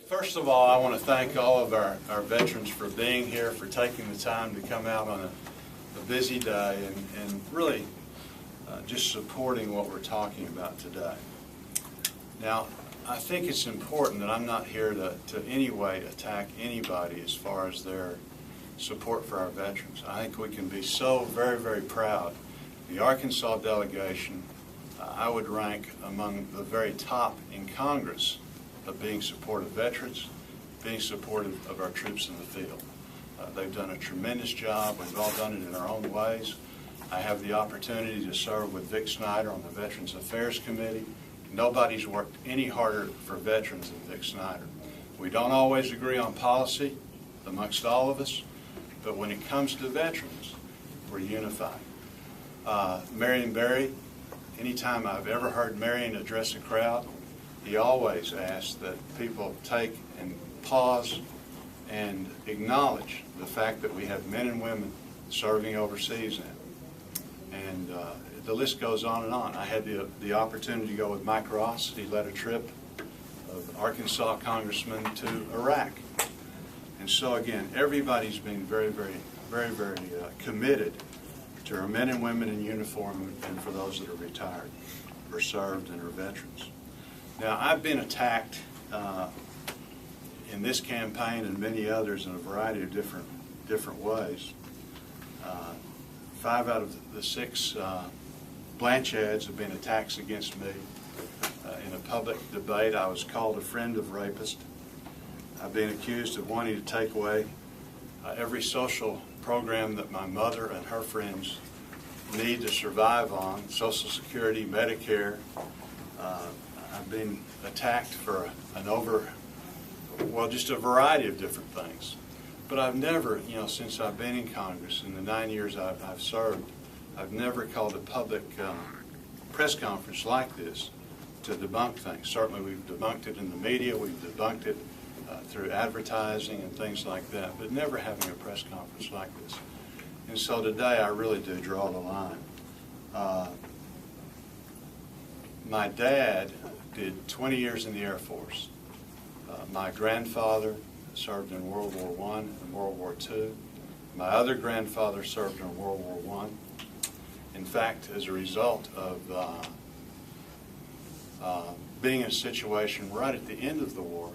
First of all, I want to thank all of our veterans for being here, for taking the time to come out on a busy day and really just supporting what we're talking about today. Now, I think it's important that I'm not here to any way attack anybody as far as their support for our veterans. I think we can be so very, very proud. The Arkansas delegation, I would rank among the very top in Congress of being supportive of veterans, being supportive of our troops in the field. They've done a tremendous job. We've all done it in our own ways. I have the opportunity to serve with Vic Snyder on the Veterans Affairs Committee. Nobody's worked any harder for veterans than Vic Snyder. We don't always agree on policy amongst all of us, but when it comes to veterans, we're unified. Marion Barry, anytime I've ever heard Marion address a crowd, he always asks that people take and pause and acknowledge the fact that we have men and women serving overseas now. And the list goes on and on. I had the opportunity to go with Mike Ross. He led a trip of Arkansas congressmen to Iraq. And so again, everybody's been very, very, very, very committed to our men and women in uniform and for those that are retired or served and are veterans. Now, I've been attacked in this campaign and many others in a variety of different ways. 5 out of the 6 Blanche ads have been attacks against me. In a public debate, I was called a friend of rapist. I've been accused of wanting to take away every social program that my mother and her friends need to survive on, Social Security, Medicare. I've been attacked for just a variety of different things. But I've never, since I've been in Congress, in the 9 years I've served, I've never called a public press conference like this to debunk things. Certainly we've debunked it in the media, we've debunked it through advertising and things like that, but never having a press conference like this. And so today I really do draw the line. My dad did 20 years in the Air Force. My grandfather served in World War I and World War II. My other grandfather served in World War I. In fact, as a result of being in a situation right at the end of the war,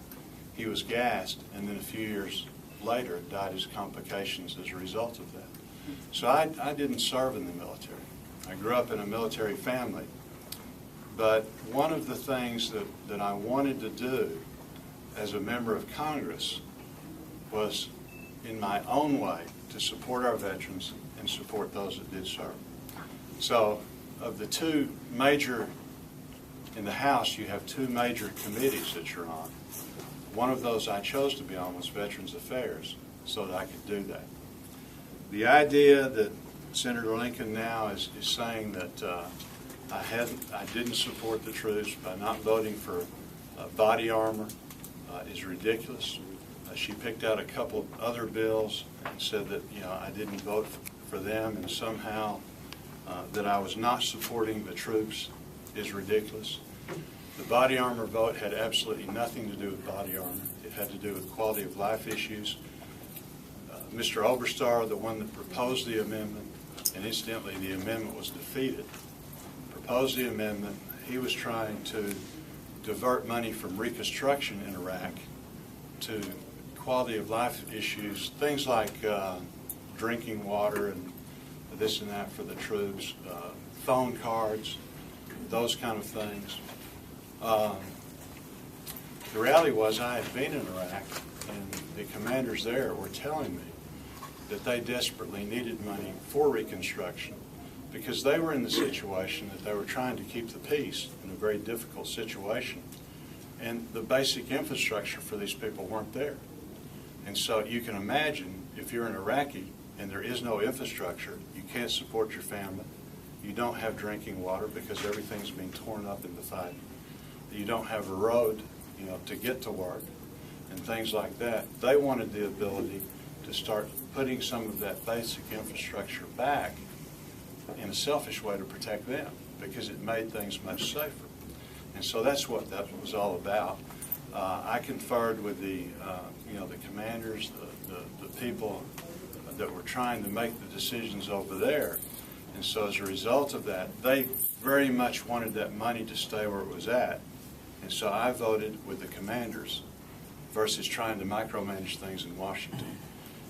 he was gassed, and then a few years later died as complications as a result of that. So I didn't serve in the military. I grew up in a military family. But one of the things that I wanted to do as a member of Congress was, in my own way, to support our veterans and support those that did serve. So of the 2 major, in the House, you have 2 major committees that you're on. One of those I chose to be on was Veterans Affairs, so that I could do that. The idea that Senator Lincoln now is saying that I didn't support the troops by not voting for body armor is ridiculous. She picked out a couple of other bills and said that I didn't vote for them, and somehow that I was not supporting the troops is ridiculous. The body armor vote had absolutely nothing to do with body armor. It had to do with quality of life issues. Mr. Oberstar, the one that proposed the amendment, and incidentally the amendment was defeated, proposed the amendment. He was trying to divert money from reconstruction in Iraq to quality of life issues, things like drinking water and this and that for the troops, phone cards, those kind of things. The reality was I had been in Iraq, and the commanders there were telling me that they desperately needed money for reconstruction because they were in the situation that they were trying to keep the peace in a very difficult situation, and the basic infrastructure for these people weren't there. And so you can imagine if you're an Iraqi and there is no infrastructure, you can't support your family, you don't have drinking water because everything's being torn up in the fight, you don't have a road to get to work and things like that. They wanted the ability to start putting some of that basic infrastructure back in a selfish way to protect them because it made things much safer. And so that's what that was all about. I conferred with the commanders, the people that were trying to make the decisions over there. And so as a result of that, they very much wanted that money to stay where it was at. And so I voted with the commanders versus trying to micromanage things in Washington.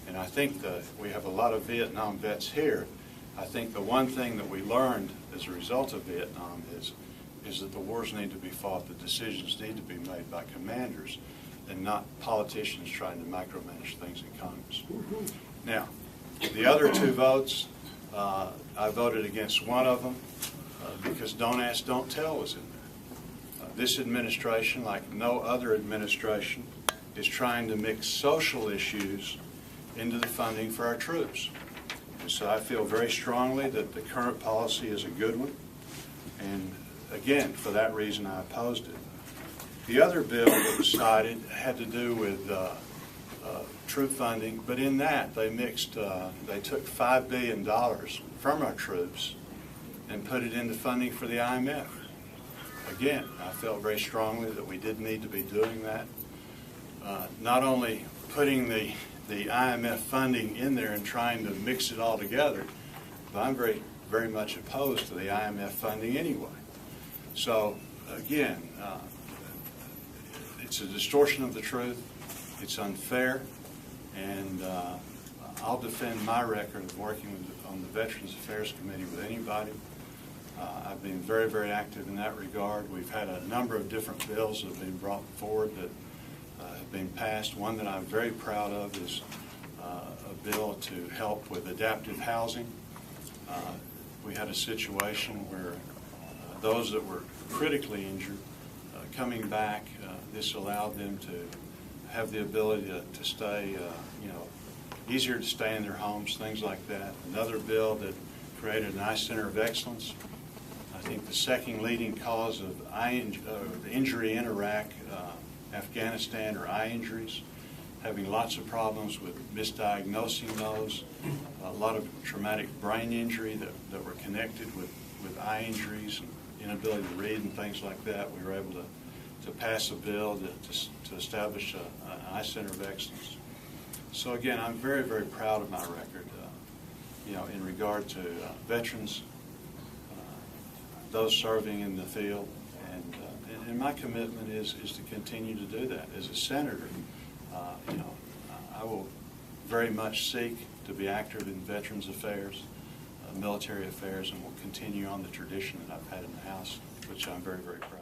And I think that we have a lot of Vietnam vets here. I think the one thing that we learned as a result of Vietnam is that the wars need to be fought, the decisions need to be made by commanders and not politicians trying to micromanage things in Congress. Now, the other two votes, I voted against one of them because Don't Ask, Don't Tell was in there. This administration, like no other administration, is trying to mix social issues into the funding for our troops. And so I feel very strongly that the current policy is a good one. And again, for that reason, I opposed it. The other bill that was cited had to do with troop funding, but in that they mixed, they took $5 billion from our troops and put it into funding for the IMF. Again, I felt very strongly that we did need to be doing that. Not only putting the IMF funding in there and trying to mix it all together, but I'm very much opposed to the IMF funding anyway. So again, it's a distortion of the truth, it's unfair, and I'll defend my record of working on the Veterans Affairs Committee with anybody. I've been very, very active in that regard. We've had a number of different bills that have been brought forward that have been passed. One that I'm very proud of is a bill to help with adaptive housing. We had a situation where those that were critically injured coming back, this allowed them to have the ability to stay, easier to stay in their homes, things like that. Another bill that created an eye center of excellence. I think the second leading cause of injury in Iraq, Afghanistan, are eye injuries, having lots of problems with misdiagnosing those, a lot of traumatic brain injury that were connected with eye injuries and inability to read and things like that. We were able to pass a bill to establish an eye center of excellence. So again, I'm very, very proud of my record, in regard to veterans, those serving in the field, and my commitment is to continue to do that. As a senator, I will very much seek to be active in veterans affairs, military affairs, and will continue on the tradition that I've had in the House, which I'm very, very proud of.